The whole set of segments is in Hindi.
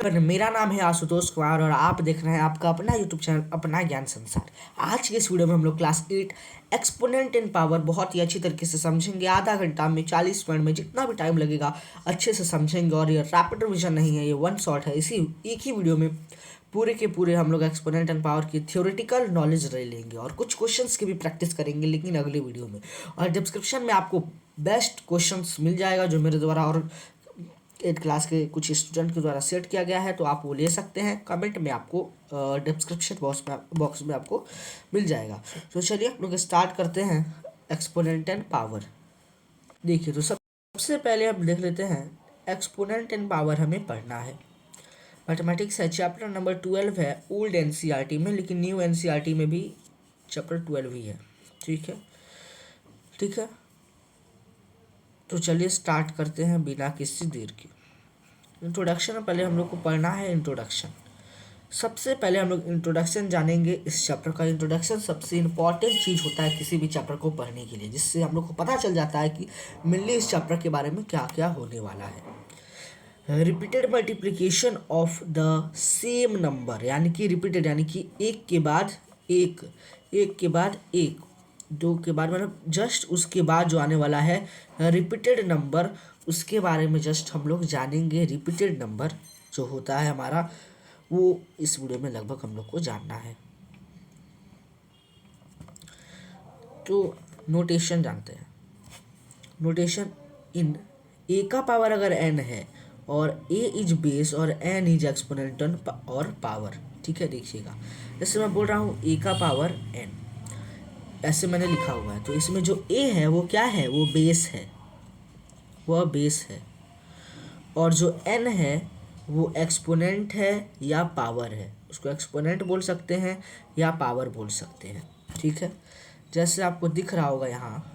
पर मेरा नाम है आशुतोष कुमार और आप देख रहे हैं आपका अपना यूट्यूब चैनल अपना ज्ञान संसार। आज के इस वीडियो में हम लोग क्लास 8 एक्सपोनेंट इन पावर बहुत ही अच्छी तरीके से समझेंगे। आधा घंटा में 40 मिनट में जितना भी टाइम लगेगा अच्छे से समझेंगे। और ये रैपिड रिवीजन नहीं है, ये वन शॉट है। इसी एक ही वीडियो में पूरे के पूरे हम लोग एक्सपोनेंट एंड पावर की थ्योरेटिकल नॉलेज ले लेंगे और कुछ क्वेश्चंस की भी प्रैक्टिस करेंगे, लेकिन अगले वीडियो में। और डिस्क्रिप्शन में आपको बेस्ट क्वेश्चंस मिल जाएगा जो मेरे द्वारा और 8 क्लास के कुछ स्टूडेंट के द्वारा सेट किया गया है, तो आप वो ले सकते हैं। कमेंट में आपको डिस्क्रिप्शन बॉक्स में आपको मिल जाएगा। तो चलिए हम लोग स्टार्ट करते हैं एक्सपोनेंट एंड पावर। देखिए, तो सबसे पहले हम देख लेते हैं एक्सपोनेंट एंड पावर हमें पढ़ना है। मैथमेटिक्स है, चैप्टर नंबर 12 है ओल्ड एनसीईआरटी में, लेकिन न्यू एनसीईआरटी में भी चैप्टर 12 ही है। ठीक है। तो चलिए स्टार्ट करते हैं बिना किसी देर के। इंट्रोडक्शन में पहले हम लोग को पढ़ना है इंट्रोडक्शन। सबसे पहले हम लोग इंट्रोडक्शन जानेंगे इस चैप्टर का। इंट्रोडक्शन सबसे इम्पॉर्टेंट चीज़ होता है किसी भी चैप्टर को पढ़ने के लिए, जिससे हम लोग को पता चल जाता है कि मेनली इस चैप्टर के बारे में क्या क्या होने वाला है। Repeated multiplication of the same number, यानी कि रिपीटेड यानी कि एक के बाद एक, एक के बाद एक, दो के बाद मतलब जस्ट उसके बाद जो आने वाला है रिपीटेड नंबर, उसके बारे में जस्ट हम लोग जानेंगे। रिपीटेड नंबर जो होता है हमारा, वो इस वीडियो में लगभग हम लोग को जानना है। तो नोटेशन जानते हैं। नोटेशन इन ए का पावर अगर एन है और ए इज बेस और एन इज एक्सपोनेंट और पावर। ठीक है, देखिएगा जैसे मैं बोल रहा हूँ ए का पावर एन, ऐसे मैंने लिखा हुआ है। तो इसमें जो ए है वो क्या है, वो बेस है, वह बेस है। और जो एन है वो एक्सपोनेंट है या पावर है। उसको एक्सपोनेंट बोल सकते हैं या पावर बोल सकते हैं। ठीक है, जैसे आपको दिख रहा होगा यहाँ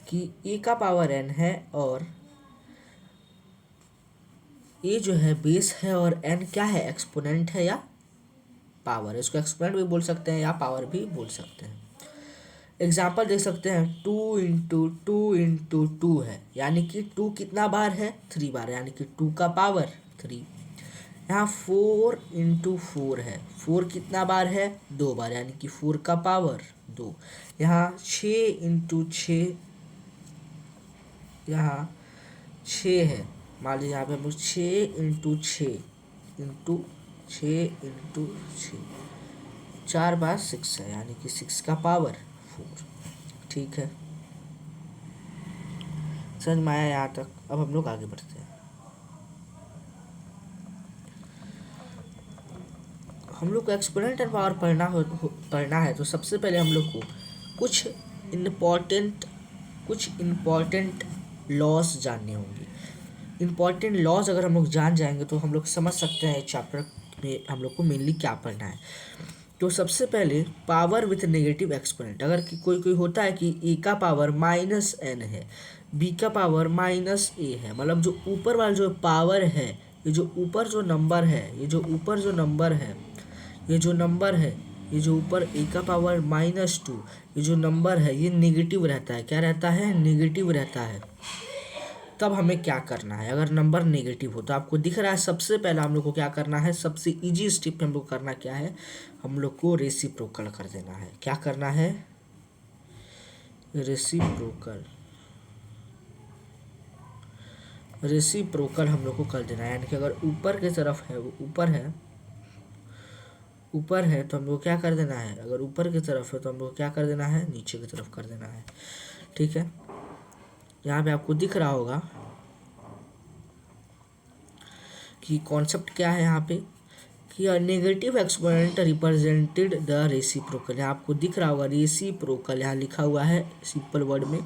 कि ए का पावर एन है और ए जो है बेस है और एन क्या है, एक्सपोनेंट है या पावर। इसको एक्सपोनेंट भी बोल सकते हैं या पावर भी बोल सकते हैं। एग्जाम्पल देख सकते हैं, 2 है, यानी कि 2 कितना बार है, 3 बार, यानी कि 2 का पावर 3। यहाँ 4 है, 4 कितना बार है, 2 बार, यानी कि 4 का पावर 2। यहाँ 6 यहाँ 6 है, मान लीजिए यहाँ पे हम लोग 6 4 बार 6 है, यानी कि 6 का पावर 4। ठीक है, समझ में आया यहाँ तक। अब हम लोग आगे बढ़ते हैं। हम लोग को एक्सपोनेंट एंड पावर पढ़ना है, तो सबसे पहले हम लोग को कुछ इम्पॉर्टेंट लॉस जानने होंगे। इम्पॉर्टेंट लॉस अगर हम लोग जान जाएंगे तो हम लोग समझ सकते हैं चैप्टर में हम लोग को मेनली क्या पढ़ना है। तो सबसे पहले पावर विथ नेगेटिव एक्सपोनेंट। अगर कि कोई होता है कि ए का पावर माइनस एन है, बी का पावर माइनस ए है, मतलब जो ऊपर वाला जो पावर है, ये जो ऊपर जो नंबर है, ये जो ऊपर ए का पावर -2, ये जो नंबर है ये नेगेटिव रहता है। क्या रहता है, नेगेटिव रहता है। तब हमें क्या करना है, अगर नंबर नेगेटिव हो तो आपको दिख रहा है सबसे पहला हम लोग को क्या करना है, सबसे इजी स्टेप हम लोग करना क्या है, हम लोग को रेसिप्रोकल कर देना है। क्या करना है, रेसिप्रोकल हम लोग को कर देना है। यानी कि अगर ऊपर की तरफ है, वो ऊपर है तो हम लोग क्या कर देना है, अगर ऊपर की तरफ है तो हम लोग क्या कर देना है, नीचे की तरफ कर देना है। ठीक है, यहाँ पे आपको दिख रहा होगा कि कॉन्सेप्ट क्या है यहाँ पे, कि negative exponent represented the reciprocal. यहाँ आपको दिख रहा होगा रेसिप्रोकल, यहाँ लिखा हुआ है सिंपल वर्ड में,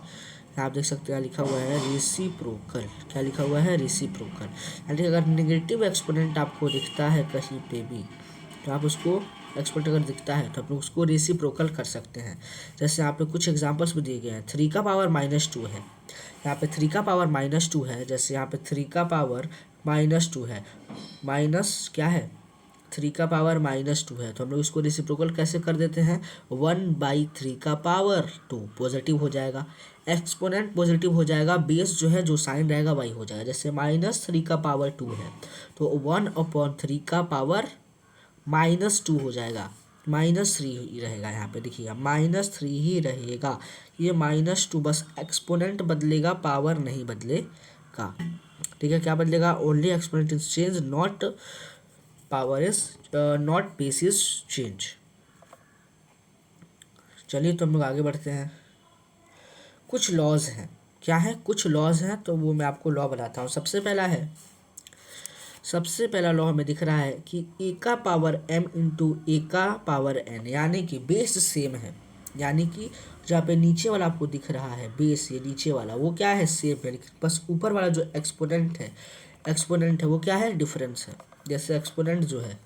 आप देख सकते हैं लिखा हुआ है रेसिप्रोकल। क्या लिखा हुआ है, रेसिप्रोकल। यानी अगर नेगेटिव एक्सपोनेंट आपको दिखता है कहीं पे भी, तो आप उसको एक्सपोनेंट अगर दिखता है तो आप लोग उसको रेसिप्रोकल कर सकते हैं। जैसे यहाँ पे कुछ एग्जांपल्स भी दिए गए हैं। 3 का पावर -2 है, यहाँ पे 3 का पावर -2 है। जैसे यहाँ पे 3 का पावर -2 है, माइनस क्या है, 3 का पावर -2 है, तो हम लोग इसको रेसिप्रोकल कैसे कर देते हैं, 1/3 का पावर 2 पॉजिटिव हो जाएगा। एक्सपोनेंट पॉजिटिव हो जाएगा, बेस जो है जो साइन रहेगा वही हो जाएगा। जैसे -3 का पावर 2 है तो 1/3 का पावर -2 हो जाएगा, -3 ही रहेगा। यहाँ पे देखिएगा -3 ही रहेगा, ये -2 बस एक्सपोनेंट बदलेगा, पावर नहीं बदलेगा। ठीक है, क्या बदलेगा? Only exponent is change, not power is not base is change. चलिए तो हम लोग आगे बढ़ते हैं। कुछ लॉज हैं, क्या है? कुछ लॉज हैं, तो वो मैं आपको लॉ बताता हूँ। सबसे पहला लॉ हमें दिख रहा है कि ए का पावर m इंटू ए का पावर n, यानी कि बेस सेम है। यानी कि जहाँ पे नीचे वाला आपको दिख रहा है बेस, ये नीचे वाला वो क्या है? सेम है, लेकिन बस ऊपर वाला जो एक्सपोनेंट है वो क्या है? डिफरेंस है। जैसे एक्सपोनेंट जो है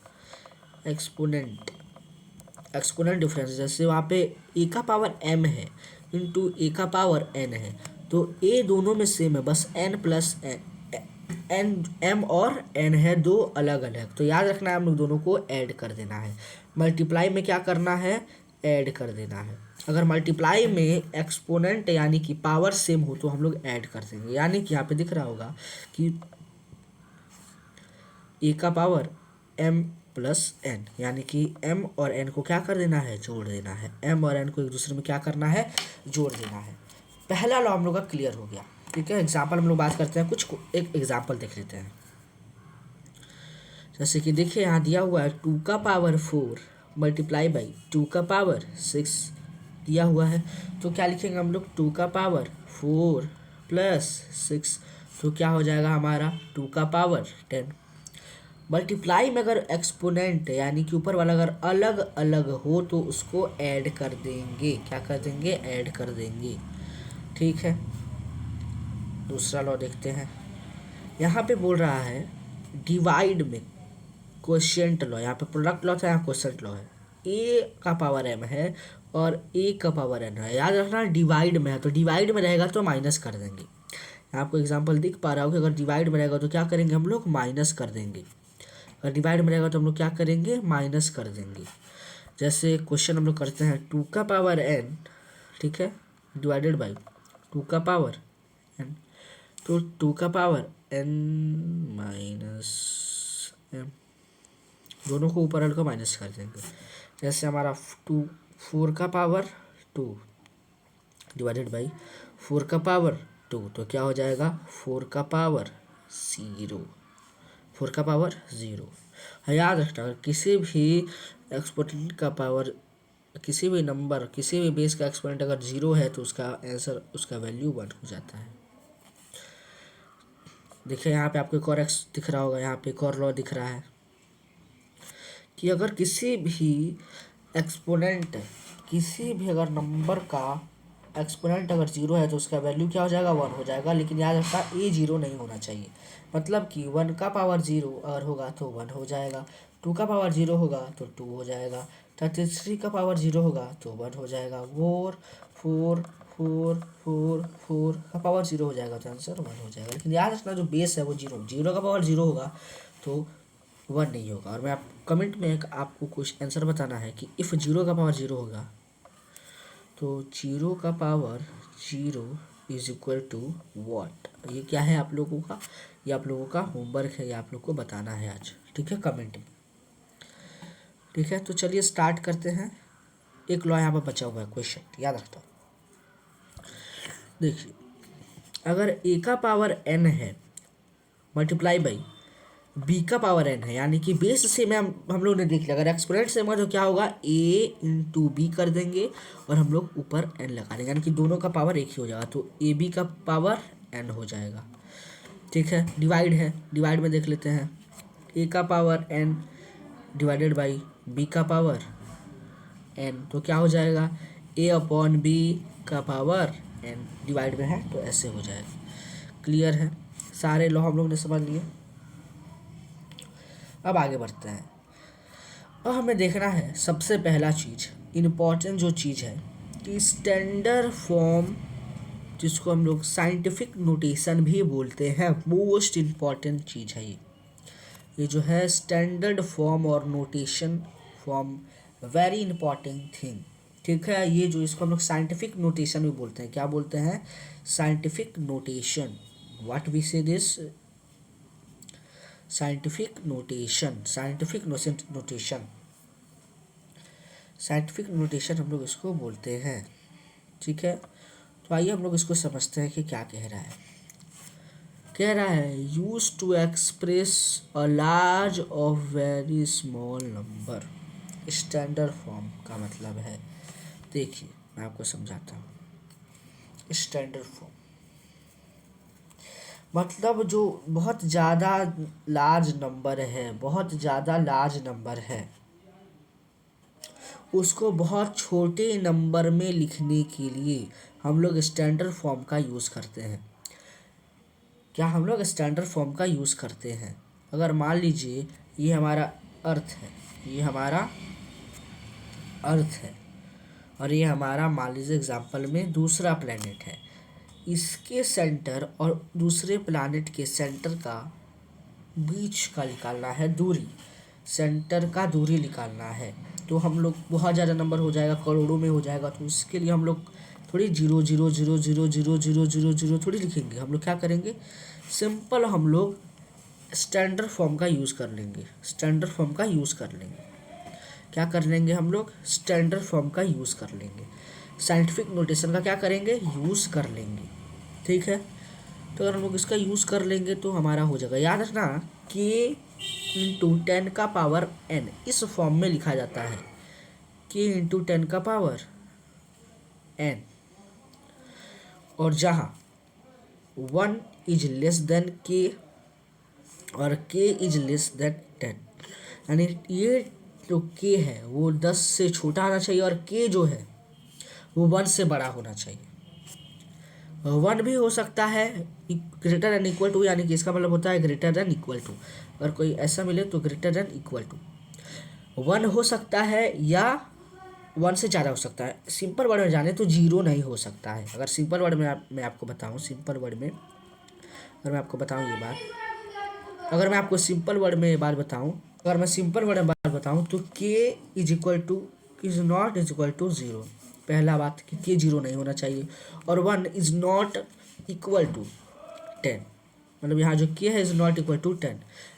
एक्सपोनेंट डिफरेंस, जैसे वहाँ पे ए का पावर m है इंटू ए का पावर n है, तो ए दोनों में सेम है, बस n प्लस एन m और n है दो अलग अलग, तो याद रखना है हम लोग दोनों को ऐड कर देना है। मल्टीप्लाई में क्या करना है? ऐड कर देना है। अगर मल्टीप्लाई में एक्सपोनेंट यानी कि पावर सेम हो तो हम लोग ऐड कर देंगे। यानी कि यहाँ पे दिख रहा होगा कि ए का पावर m प्लस n, यानी कि m और n को क्या कर देना है? जोड़ देना है। m और n को एक दूसरे में क्या करना है? जोड़ देना है। पहला लॉ हम लोग का क्लियर हो गया। ठीक है, एग्जाम्पल हम लोग बात करते हैं, एक एग्जाम्पल देख लेते हैं। जैसे कि देखिए यहाँ दिया हुआ है 2 का पावर 4 मल्टीप्लाई बाई 2 का पावर 6 दिया हुआ है, तो क्या लिखेंगे हम लोग? 2 का पावर 4 प्लस 6, तो क्या हो जाएगा हमारा? 2 का पावर 10। मल्टीप्लाई में अगर एक्सपोनेंट यानी कि ऊपर वाला अगर अलग अलग हो तो उसको ऐड कर देंगे। क्या कर देंगे? ऐड कर देंगे। ठीक है, दूसरा लॉ देखते हैं। यहाँ पे बोल रहा है डिवाइड में क्वोशिएंट लॉ, यहाँ पे प्रोडक्ट लॉ था, यहाँ क्वोशिएंट लॉ है। ए का पावर m है और ए का पावर n है। याद रखना डिवाइड में है, तो डिवाइड में रहेगा तो माइनस कर देंगे। आपको एग्जांपल दिख पा रहा हो कि अगर डिवाइड में रहेगा तो क्या करेंगे हम लोग? माइनस कर देंगे। अगर डिवाइड में रहेगा तो हम लोग क्या करेंगे? माइनस कर देंगे। जैसे क्वेश्चन हम लोग करते हैं 2 का पावर n, ठीक है, डिवाइडेड बाई 2 का पावर n, तो 2 का पावर n माइनस m, दोनों को ऊपर वाले को माइनस कर देंगे। जैसे हमारा 4 का पावर 2 डिवाइडेड बाई 4 का पावर 2, तो क्या हो जाएगा? 4 का पावर 0, 4 का पावर 0। याद रखना अगर किसी भी एक्सपोनेंट का पावर, किसी भी नंबर, किसी भी बेस का एक्सपोनेंट अगर 0 है तो उसका आंसर, उसका वैल्यू 1 हो जाता है। देखिए यहाँ पे आपको एक और एक्स दिख रहा होगा, यहाँ पे एक और लॉ दिख रहा है कि अगर किसी भी एक्सपोनेंट, किसी भी अगर नंबर का एक्सपोनेंट अगर 0 है तो उसका वैल्यू क्या हो जाएगा? 1 हो जाएगा। लेकिन याद रखना ए 0 नहीं होना चाहिए, मतलब कि 1 का पावर 0 अगर होगा तो 1 हो जाएगा, 2 का पावर 0 होगा तो 2 हो जाएगा, 33 का पावर 0 होगा तो 1 हो जाएगा, 4 4 4 4 4 का पावर 0 हो जाएगा तो आंसर 1 हो जाएगा। लेकिन याद रखना जो बेस है वो 0 का पावर 0 होगा तो 1 नहीं होगा। और मैं आप कमेंट में आपको कुछ आंसर बताना है कि इफ़ 0 का पावर 0 होगा तो 0 का power 0 is equal to watt. ये क्या है आप लोगों का? ये आप लोगों का होमवर्क है, ये आप लोग को बताना है आज। ठीक है, कमेंट में। ठीक है, तो चलिए स्टार्ट करते हैं। एक लॉ यहाँ पर बचा हुआ है, क्वेश्चन याद रखता हूँ। देखिए अगर ए का पावर n है मल्टीप्लाई बाई बी का पावर n है, यानी कि बेस से मैं हम लोग ने देख लिया, अगर एक्सपोनेंट सेम है तो क्या होगा? a इंटू बी कर देंगे और हम लोग ऊपर n लगा देंगे, यानी कि दोनों का पावर एक ही हो जाएगा, तो ए बी का पावर n हो जाएगा। ठीक है, डिवाइड है, डिवाइड में देख लेते हैं। a का power n divided by b का पावर n, तो क्या हो जाएगा? a अपॉन b का पावर n, डिवाइड में है तो ऐसे हो जाएगा। क्लियर है, सारे लॉ हम लोग ने समझ लिए। अब आगे बढ़ते हैं। अब हमें देखना है सबसे पहला चीज़, इम्पॉर्टेंट जो चीज़ है कि स्टैंडर्ड फॉर्म, जिसको हम लोग साइंटिफिक नोटेशन भी बोलते हैं, मोस्ट इम्पॉर्टेंट चीज़ है ये जो है स्टैंडर्ड फॉर्म और notation form, very important thing. ठीक है। ये जो इसको हम लोग साइंटिफिक नोटेशन भी बोलते हैं, क्या बोलते हैं? Scientific notation. व्हाट वी से this? Scientific notation, scientific notation, scientific notation हम लोग इसको बोलते हैं। ठीक है, तो आइए हम लोग इसको समझते हैं कि क्या कह रहा है। कह रहा है use to express a large of very small number. Standard form का मतलब है, देखिए मैं आपको समझाता हूँ। स्टैंडर्ड फॉर्म मतलब जो बहुत ज़्यादा लार्ज नंबर है, बहुत ज़्यादा लार्ज नंबर है, उसको बहुत छोटे नंबर में लिखने के लिए हम लोग स्टैंडर्ड फॉर्म का यूज़ करते हैं। क्या हम लोग स्टैंडर्ड फॉर्म का यूज़ करते हैं? अगर मान लीजिए ये हमारा अर्थ है, ये हमारा अर्थ है, और ये हमारा मान लीजिए एग्जाम्पल में दूसरा प्लेनेट है। इसके सेंटर और दूसरे प्लैनेट के सेंटर का बीच का निकालना है दूरी, सेंटर का दूरी निकालना है। तो हम लोग बहुत ज़्यादा नंबर हो जाएगा, करोड़ों में हो जाएगा, तो इसके लिए हम लोग थोड़ी 0 0 0 0 0 0 0 0 थोड़ी लिखेंगे। हम लोग क्या करेंगे? सिंपल हम लोग स्टैंडर्ड फॉर्म का यूज़ कर लेंगे। स्टैंडर्ड फॉर्म का यूज़ कर लेंगे। क्या कर लेंगे हम लोग? स्टैंडर्ड फॉर्म का यूज़ कर लेंगे। साइंटिफिक नोटेशन का क्या करेंगे? यूज़ कर लेंगे। ठीक है, तो अगर हम लोग इसका यूज़ कर लेंगे तो हमारा हो जाएगा। याद रखना के इंटू 10 का पावर n इस फॉर्म में लिखा जाता है। के इंटू 10 का पावर n, और जहाँ 1 इज लेस देन के और k इज लेस देन 10, यानी ये जो k है वो 10 से छोटा होना चाहिए और k जो है वो 1 से बड़ा होना चाहिए। 1 भी हो सकता है ग्रेटर देन इक्वल टू, यानी कि इसका मतलब होता है ग्रेटर देन इक्वल टू। अगर कोई ऐसा मिले तो ग्रेटर देन इक्वल टू 1 हो सकता है या 1 से ज़्यादा हो सकता है। सिंपल वर्ड में जाने तो 0 नहीं हो सकता है। अगर सिंपल वर्ड में मैं आपको बताऊं, सिंपल वर्ड में अगर मैं आपको बताऊं ये बात, अगर मैं आपको सिंपल वर्ड में ये बात बताऊं, अगर मैं सिंपल वर्ड में बात बताऊं तो k is equal to is not is equal to 0। पहला बात कि k 0 नहीं होना चाहिए, और 1 इज नॉट इक्वल टू 10, मतलब यहाँ जो k है इज नॉट इक्वल टू 10।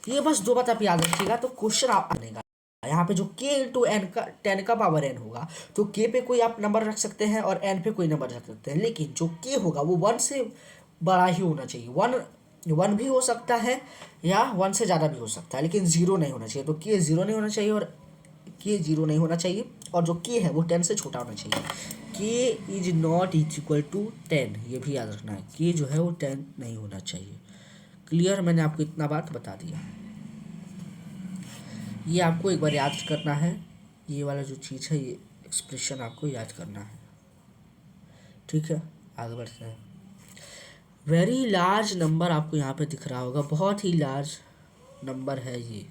ये बस दो बात आप याद रखिएगा तो क्वेश्चन आप बनेगा। यहाँ पे जो k इंटू एन का 10 का पावर n होगा, तो k पे कोई आप नंबर रख सकते हैं और n पे कोई नंबर रख सकते हैं, लेकिन जो k होगा वो 1 से बड़ा ही होना चाहिए। 1 भी हो सकता है या 1 से ज़्यादा भी हो सकता है, लेकिन 0 नहीं होना चाहिए। तो k 0 नहीं होना चाहिए, और k 0 नहीं होना चाहिए, और जो k है वो 10 से छोटा होना चाहिए। k is not is equal to 10, ये भी याद रखना है। k जो है वो 10 नहीं होना चाहिए। क्लियर? मैंने आपको इतना बात बता दिया। ये आपको एक बार याद करना है, ये वाला जो चीज़ है, ये एक्सप्रेशन आपको याद करना है। ठीक है, आगे बढ़ते हैं। वेरी लार्ज नंबर आपको यहाँ पे दिख रहा होगा, बहुत ही लार्ज नंबर है ये,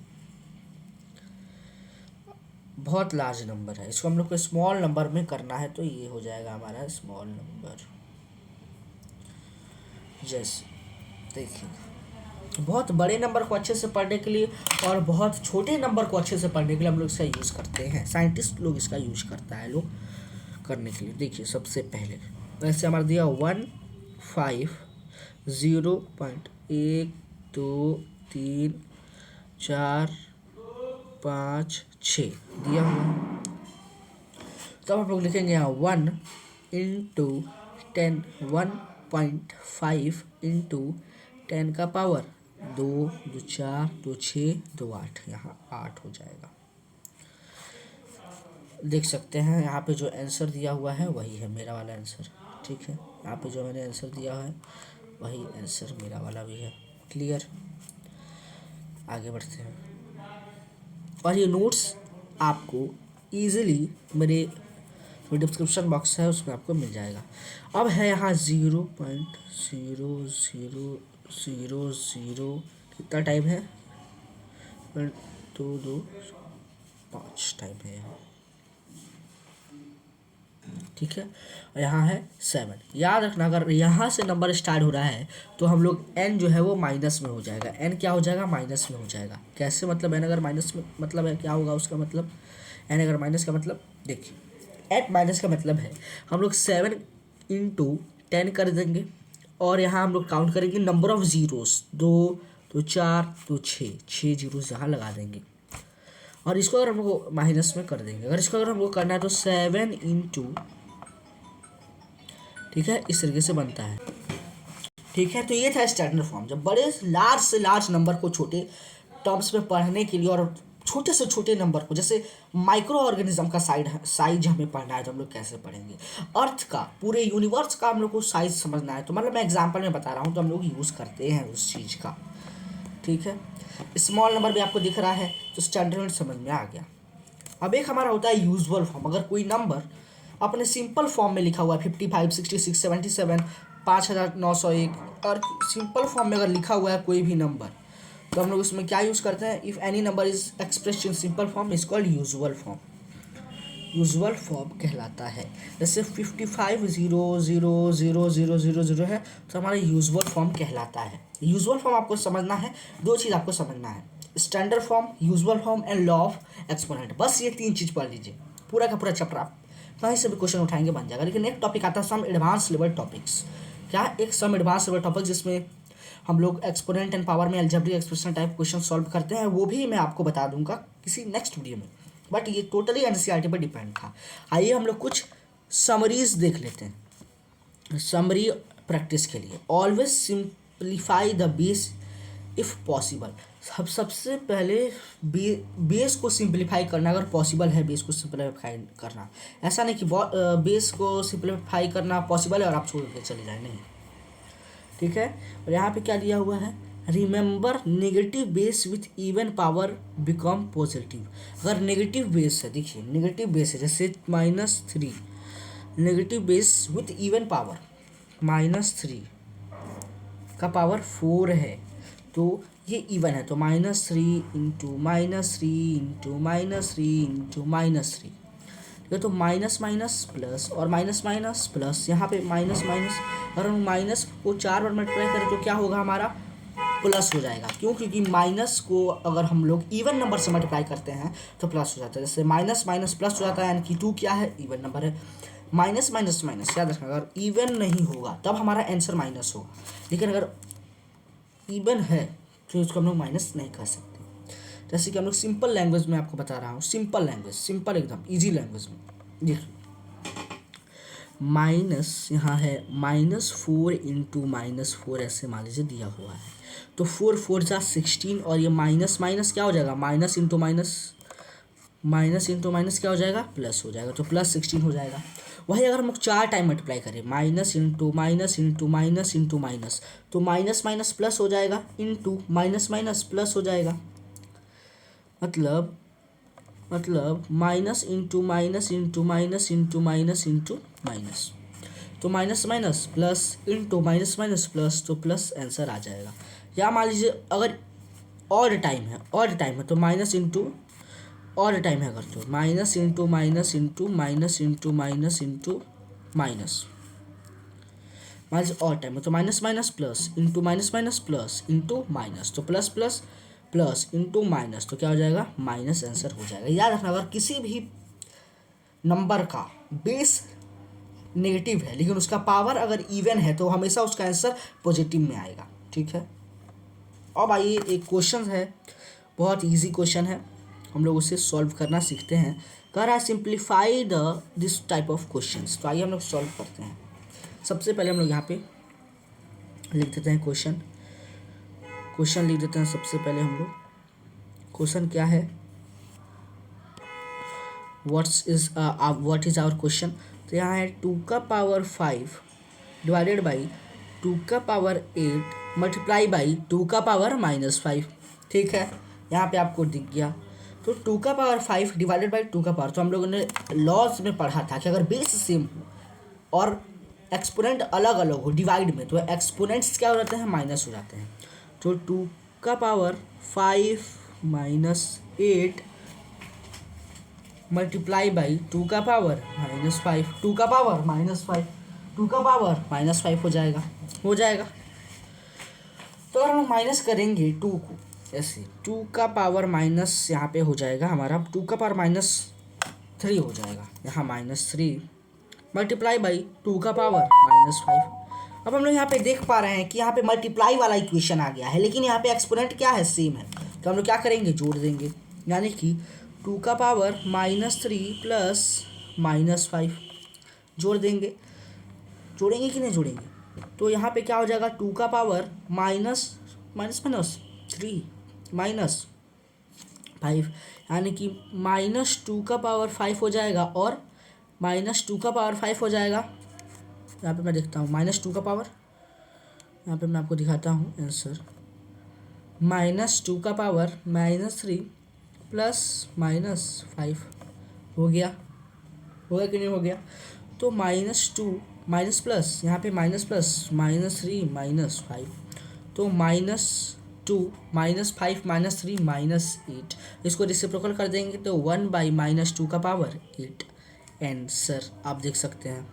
बहुत लार्ज नंबर है। इसको हम लोग को स्मॉल नंबर में करना है, तो ये हो जाएगा हमारा स्मॉल नंबर। जैसे देखिए, बहुत बड़े नंबर को अच्छे से पढ़ने के लिए और बहुत छोटे नंबर को अच्छे से पढ़ने के लिए हम लोग इसका यूज़ करते हैं। साइंटिस्ट लोग इसका यूज़ करता है लोग करने के लिए। देखिए सबसे पहले वैसे हमारा दिया 1 5 0.1 2 3 4 5 6 दिया हुआ। तब हम लोग लिखेंगे यहाँ 1 इंटू 10, 1.5 इंटू 10 का पावर 2 2 4 2 6 2 8, यहाँ 8 हो जाएगा। देख सकते हैं यहाँ पे जो आंसर दिया हुआ है वही है मेरा वाला आंसर। ठीक है, यहाँ पे जो मैंने आंसर दिया है वही आंसर मेरा वाला भी है। क्लियर? आगे बढ़ते हैं। और ये नोट्स आपको ईजिली मेरे जो डिस्क्रिप्शन बॉक्स है उसमें आपको मिल जाएगा। अब है यहाँ 0.0000, कितना टाइम है? 2 2 5 टाइम है यहाँ। ठीक है, और यहाँ है 7। याद रखना, अगर यहाँ से नंबर स्टार्ट हो रहा है तो हम लोग n जो है वो माइनस में हो जाएगा। n क्या हो जाएगा? माइनस में हो जाएगा। कैसे? मतलब n अगर माइनस में मतलब है क्या होगा उसका मतलब? n अगर माइनस का मतलब देखिए, एट माइनस का मतलब है हम लोग 7 × 10 कर देंगे और यहाँ हम लोग काउंट करेंगे नंबर ऑफ ज़ीरोस, 2 तो 4 तो 6 जीरोस यहाँ लगा देंगे। और इसको अगर हम लोग माइनस में कर देंगे, अगर इसको अगर हमको करना है तो 7 × ठीक है, इस तरीके से बनता है। ठीक है, तो ये था स्टैंडर्ड फॉर्म। जब बड़े लार्ज से लार्ज नंबर को छोटे टर्म्स में पढ़ने के लिए और छोटे से छोटे नंबर को, जैसे माइक्रो ऑर्गेनिज्म का साइज हमें पढ़ना है तो हम लोग कैसे पढ़ेंगे, अर्थ का, पूरे यूनिवर्स का हम लोग को साइज समझना है तो मतलब मैं एग्जांपल में बता रहा हूँ तो हम लोग यूज़ करते हैं उस चीज़ का। ठीक है, स्मॉल नंबर भी आपको दिख रहा है तो स्टैंडर्ड समझ में आ गया। अब एक हमारा होता है यूजुअल फॉर्म। अगर कोई नंबर अपने सिंपल फॉर्म में लिखा हुआ है 55, 66, 77, 5901 और सिंपल फॉर्म में अगर लिखा हुआ है कोई भी नंबर, तो हम लोग उसमें क्या यूज़ करते हैं, if any number is expressed in simple form is called usual form. Usual form कहलाता है। जैसे 55,000,000 है तो हमारा यूजुअल फॉर्म कहलाता है। यूजुअल फॉर्म आपको समझना है, दो चीज़ आपको समझना है, standard form, usual form and law of exponent. बस ये 3 चीज़ पढ़ लीजिए, पूरा का पूरा चैप्टर आप कहीं से भी क्वेश्चन उठाएंगे बन जाएगा। लेकिन एक टॉपिक आता है सम एडवांस लेवल टॉपिक्स। क्या एक सम एडवांस लेवल टॉपिक जिसमें हम लोग एक्सपोनेंट एंड पावर में algebraic expression type question solve करते हैं, वो भी मैं आपको बता दूंगा किसी नेक्स्ट वीडियो में। बट ये टोटली एनसीईआरटी पर डिपेंड था। आइए हम लोग कुछ समरीज देख लेते हैं समरी प्रैक्टिस के लिए। Always simplify the base if possible. सबसे पहले बेस को सिंप्लीफाई करना, अगर पॉसिबल है बेस को सिंप्लीफाई करना। ऐसा नहीं कि बेस को सिंप्लीफाई करना पॉसिबल है और आप छोड़ के चले जाए, नहीं। ठीक है, और यहाँ पे क्या दिया हुआ है, remember negative base with even power become positive. अगर नेगेटिव बेस है, देखिए नेगेटिव बेस है जैसे -3, negative base with even power -3 का पावर 4 है तो ये इवन है, तो -3 × -3 × -3 ठीक है, तो माइनस माइनस प्लस और माइनस माइनस प्लस, यहाँ पे माइनस माइनस, अगर हम माइनस को 4 बार मल्टीप्लाई करें तो क्या होगा, हमारा प्लस हो जाएगा। क्यों? क्योंकि माइनस को अगर हम लोग इवन नंबर से मल्टीप्लाई करते हैं तो प्लस हो जाता है। जैसे माइनस माइनस प्लस हो जाता है, यानी कि 2 क्या है, इवन नंबर है। माइनस माइनस माइनस, याद रखना, अगर इवन नहीं होगा तब हमारा आंसर माइनस होगा, लेकिन अगर इवन है तो इसको हम लोग माइनस नहीं कर सकते। जैसे कि हम लोग सिंपल लैंग्वेज में आपको बता रहा हूँ, सिंपल लैंग्वेज, सिंपल एकदम इजी लैंग्वेज में देखिए, माइनस यहाँ है -4 × -4 ऐसे मान लीजिए दिया हुआ है, तो 4 4 जा 16 और ये माइनस माइनस क्या हो जाएगा, माइनस इंटू माइनस क्या हो जाएगा, प्लस हो जाएगा, तो +16 हो जाएगा। वही अगर हम लोग 4 टाइम मल्टीप्लाई करें, minus into minus into minus into minus, तो माइनस माइनस प्लस हो जाएगा, इंटू माइनस माइनस प्लस हो जाएगा, मतलब minus into minus into minus into minus into minus, तो minus minus plus into minus minus plus, तो प्लस आंसर आ जाएगा। या मान लीजिए अगर ऑड टाइम है तो माइनस इंटू ऑड टाइम है, अगर तो minus into minus into minus into minus into minus, minus odd time है तो minus minus plus into minus minus plus into minus, तो plus plus plus into minus, तो क्या हो जाएगा, माइनस आंसर हो जाएगा। याद रखना, अगर किसी भी नंबर का बेस नेगेटिव है लेकिन उसका पावर अगर इवन है तो हमेशा उसका आंसर पॉजिटिव में आएगा। ठीक है, अब आइए एक क्वेश्चन है, बहुत इजी क्वेश्चन है, हम लोग उसे सॉल्व करना सीखते हैं। कह रहा है simplify this type of questions, तो आइए हम लोग सॉल्व करते हैं। सबसे पहले हम लोग यहाँ पे लिख देते हैं क्वेश्चन लिख देते हैं। सबसे पहले हम लोग क्वेश्चन क्या है, व्हाट इज आवर क्वेश्चन, तो यहाँ है 2 का पावर 5 डिवाइडेड बाई 2 का पावर 8 मल्टीप्लाई बाई 2 का पावर -5। ठीक है, यहाँ पे आपको दिख गया, तो 2 का पावर 5 डिवाइडेड बाई 2 का पावर, तो हम लोगों ने लॉज में पढ़ा था कि अगर बेस सेम हो और एक्सपोनेंट अलग अलग हो डिवाइड में, तो एक्सपोनेंट्स क्या हो जाते हैं, माइनस हो जाते हैं। तो 2 का पावर 5 -8 मल्टीप्लाई बाई 2 का पावर -5, 2 का पावर -5, 2 का पावर -5 हो जाएगा। तो अगर हम माइनस करेंगे 2 को, ऐसे 2 का पावर माइनस यहाँ पे हो जाएगा हमारा, 2 का पावर 3 हो जाएगा। यहाँ -3 मल्टीप्लाई बाई 2 का पावर -5। अब हम लोग यहाँ पे देख पा रहे हैं कि यहाँ पे मल्टीप्लाई वाला इक्वेशन आ गया है, लेकिन यहाँ पे एक्सपोनेंट क्या है, सेम है। तो हम लोग क्या करेंगे, जोड़ देंगे, यानी कि 2 का पावर -3 प्लस -5 जोड़ देंगे। जोड़ेंगे कि नहीं जोड़ेंगे, तो यहाँ पे क्या हो जाएगा, 2 का पावर माइनस माइनस माइनस 3 -5, यानी कि -2 का पावर 5 हो जाएगा और -2 का पावर 5 हो जाएगा। यहाँ पे मैं देखता हूँ -2 का पावर, यहाँ पे मैं आपको दिखाता हूँ आंसर। -2 का पावर -3 प्लस -5 हो गया, होगा कि नहीं हो गया। तो -2 माइनस प्लस, यहाँ पे माइनस प्लस -3 -5, तो -2 -5 -3 -8, इसको रेसिप्रोकल कर देंगे तो 1/-2 का पावर 8 आंसर आप देख सकते हैं।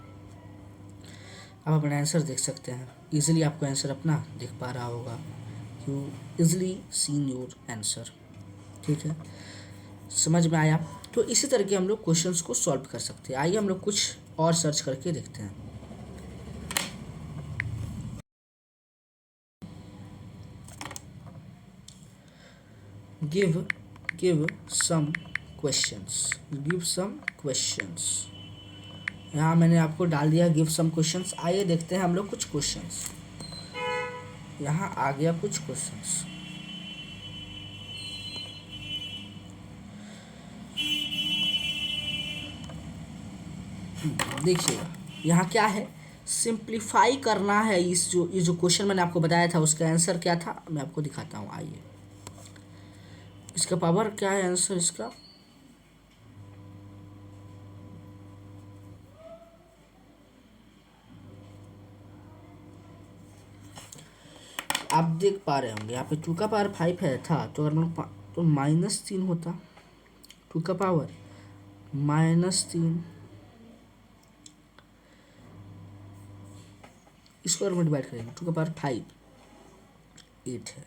आप अपना आंसर देख सकते हैं, इजीली आपको आंसर अपना दिख पा रहा होगा, you easily seen your answer. ठीक है, समझ में आया। तो इसी तरह के हम लोग क्वेश्चंस को सॉल्व कर सकते हैं। आइए हम लोग कुछ और सर्च करके देखते हैं। Give some questions. यहाँ मैंने आपको डाल दिया गिव सम क्वेश्चंस। आइए देखते हैं हम लोग कुछ क्वेश्चंस। यहाँ आ गया कुछ क्वेश्चंस। देखिएगा, यहाँ क्या है, सिंप्लीफाई करना है। ये जो क्वेश्चन मैंने आपको बताया था उसका आंसर क्या था, मैं आपको दिखाता हूँ। आइए, इसका पावर क्या है, आंसर इसका आप देख पा रहे होंगे, यहाँ पे 2 का पावर 5 है था, तो अगर हम तो -3 होता, 2 का पावर -3, इसको अगर डिवाइड करेंगे, 2 का पावर 5 8 है,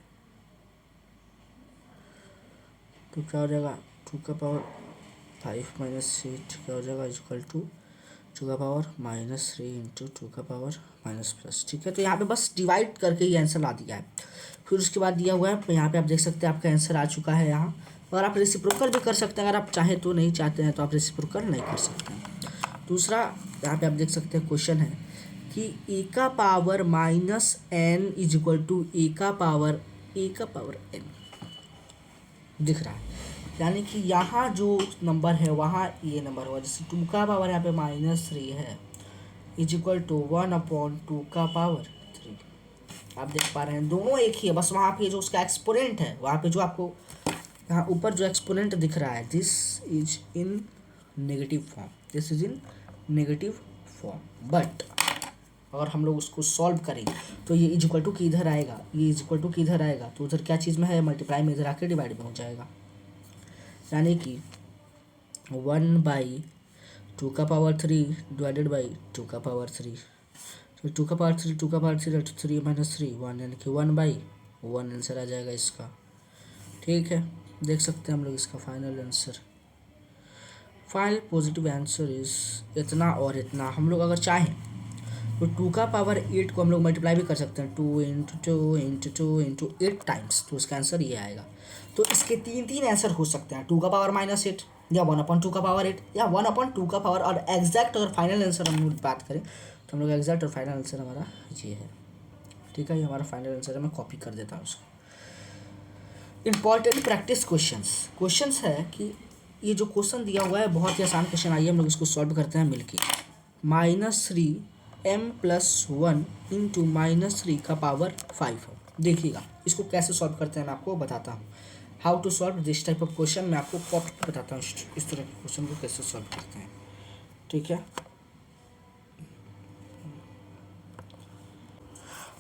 तो क्या हो जाएगा, 2 का पावर 5 -8 क्या हो जाएगा, इक्वल टू 2 का पावर -3 इंटू 2 का पावर -+। ठीक है, तो यहाँ पे बस डिवाइड करके ही आंसर ला दिया है। फिर उसके बाद दिया हुआ है, यहाँ पे आप देख सकते हैं आपका आंसर आ चुका है यहाँ। और आप रेसिप्रोकल भी कर सकते हैं, अगर आप चाहें तो, नहीं चाहते हैं तो आप रेसिप्रोकल नहीं कर सकते हैं। दूसरा, यहाँ पे आप देख सकते हैं क्वेश्चन है कि ए का power -n is equal to a का पावर n दिख रहा है, यानी कि यहाँ जो नंबर है वहाँ ये नंबर होगा। जैसे 2 का पावर यहाँ पे -3 है, इज इक्वल टू 1/2 का पावर 3। आप देख पा रहे हैं दोनों एक ही है, बस वहाँ पे जो उसका एक्सपोनेंट है, वहाँ पे जो आपको यहाँ ऊपर जो एक्सपोनेंट दिख रहा है, this is in negative form. But अगर हम लोग उसको सॉल्व करेंगे तो ये इज इक्वल टू किधर आएगा, ये इज इक्वल टू किधर आएगा, तो उधर क्या चीज़ में है, मल्टीप्लाई में, इधर आके डिवाइड में हो जाएगा। यानी कि 1/2 का पावर 3 डिवाइडेड बाई 2 का पावर 3, तो 2 का पावर 3 3 -3 1, यानी कि 1/1 आंसर आ जाएगा इसका। ठीक है, देख सकते हैं हम लोग इसका final answer. Final positive answer is इतना और इतना। हम लोग अगर चाहें तो 2 का पावर 8 को हम लोग मल्टीप्लाई भी कर सकते हैं, 2 इंटू 2 इंटू 2 इंटू 8 टाइम्स, तो उसका आंसर ये आएगा। तो इसके तीन आंसर हो सकते हैं, 2 का पावर -8 या 1/2 का पावर 8 या 1/2 का पावर। और एग्जैक्ट अगर फाइनल आंसर हम लोग बात करें तो हम लोग एग्जैक्ट और फाइनल आंसर हमारा ये है। ठीक है, ये हमारा फाइनल आंसर है, मैं कॉपी कर देता हूँ उसको। इंपॉर्टेंट प्रैक्टिस क्वेश्चंस है कि ये जो क्वेश्चन दिया हुआ है बहुत ही आसान क्वेश्चन। आइए हम लोग इसको सॉल्व करते हैं मिलके। -3m+1 इंटू -3 का पावर 5 है। देखिएगा इसको कैसे सॉल्व करते हैं, मैं आपको बताता हूँ। How to solve this type of question, मैं आपको कॉपी बताता हूँ इस तरह के क्वेश्चन को कैसे सॉल्व करते हैं। ठीक है,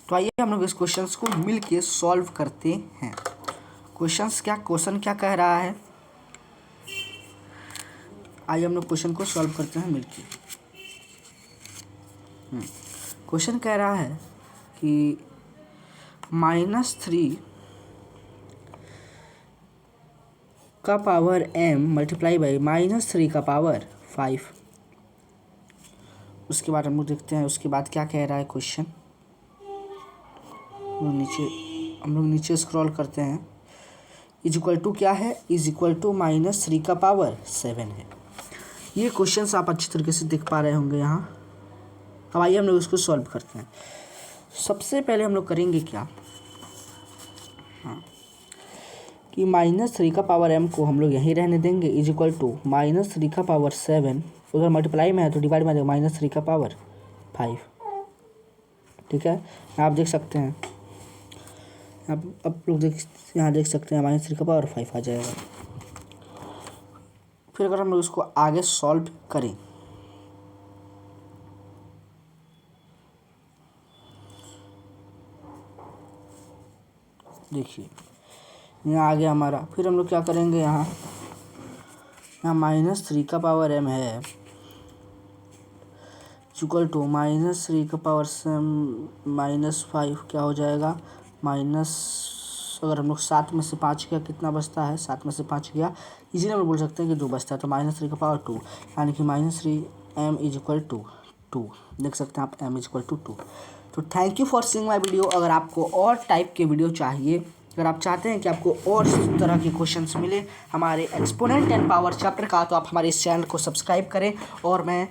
तो आइए हम लोग इस क्वेश्चन को मिल के सॉल्व करते हैं। क्वेश्चन क्या कह रहा है, आइए हम लोग क्वेश्चन को सॉल्व करते हैं मिलके। क्वेश्चन कह रहा है कि -3 का पावर m मल्टीप्लाई बाई -3 का पावर 5। उसके बाद हम लोग देखते हैं उसके बाद क्या कह रहा है क्वेश्चन। हम लोग नीचे स्क्रॉल करते हैं। इज इक्वल टू क्या है, इज इक्वल टू -3 का पावर 7 है। ये क्वेश्चन आप अच्छी तरीके से देख पा रहे होंगे यहाँ। अब आइए हम लोग इसको सॉल्व करते हैं। सबसे पहले हम लोग करेंगे क्या, कि -3 का पावर m को हम लोग यहीं रहने देंगे। इज इक्वल टू -3 का पावर 7, अगर मल्टीप्लाई में है तो डिवाइड में आ जाएगा -3 का पावर 5। ठीक है, आप देख सकते हैं आप लोग यहाँ देख सकते हैं -3 का पावर 5 आ जाएगा। फिर अगर हम लोग इसको आगे सॉल्व करें, देखिए यहाँ आ गया हमारा। फिर हम लोग क्या करेंगे, यहाँ -3 का पावर m है इक्वल टू -3 का पावर -5 क्या हो जाएगा माइनस, अगर हम लोग 7 में से 5 किया कितना बचता है, 7 में से 5 किया इजीली हम लोग बोल सकते हैं कि 2 बचता है। तो -3 का पावर 2 यानी कि -3m इज इक्वल टू 2। देख सकते हैं आप m इज इक्वल टू 2। तो thank you for seeing my video. अगर आपको और टाइप के वीडियो चाहिए, अगर आप चाहते हैं कि आपको और इस तरह के क्वेश्चंस मिले हमारे एक्सपोनेंट एंड पावर चैप्टर का, तो आप हमारे इस चैनल को सब्सक्राइब करें। और मैं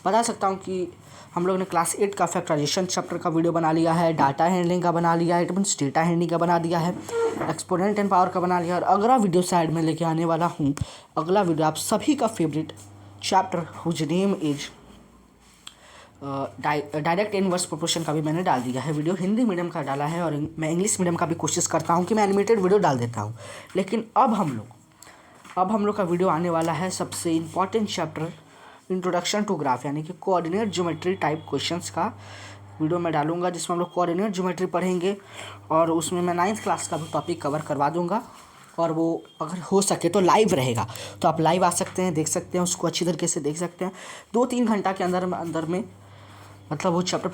बता सकता हूँ कि हम लोग ने क्लास 8 का फैक्टराइजेशन चैप्टर का वीडियो बना लिया है, डाटा हैंडलिंग का बना लिया है, इट मीन्स डेटा हैंडलिंग का बना दिया है, एक्सपोनेंट एंड पावर का बना लिया। और अगला वीडियो साइड में लेके आने वाला हूँ, अगला वीडियो आप सभी का favourite chapter whose name is direct inverse proportion का भी मैंने डाल दिया है। वीडियो हिंदी मीडियम का डाला है और मैं इंग्लिश मीडियम का भी कोशिश करता हूँ कि मैं एनिमेटेड वीडियो डाल देता हूँ। लेकिन अब हम लोग का वीडियो आने वाला है सबसे important chapter introduction to graph, यानी कि कोऑर्डिनेट ज्योमेट्री टाइप क्वेश्चंस का वीडियो मैं डालूंगा, जिसमें हम लोग कोऑर्डिनेट ज्योमेट्री पढ़ेंगे। और उसमें मैं 9th क्लास का भी टॉपिक कवर करवा दूंगा। और वो अगर हो सके तो लाइव रहेगा, तो आप लाइव आ सकते हैं, देख सकते हैं, उसको अच्छी तरीके से देख सकते हैं। 2-3 घंटा के अंदर में मतलब वो चैप्टर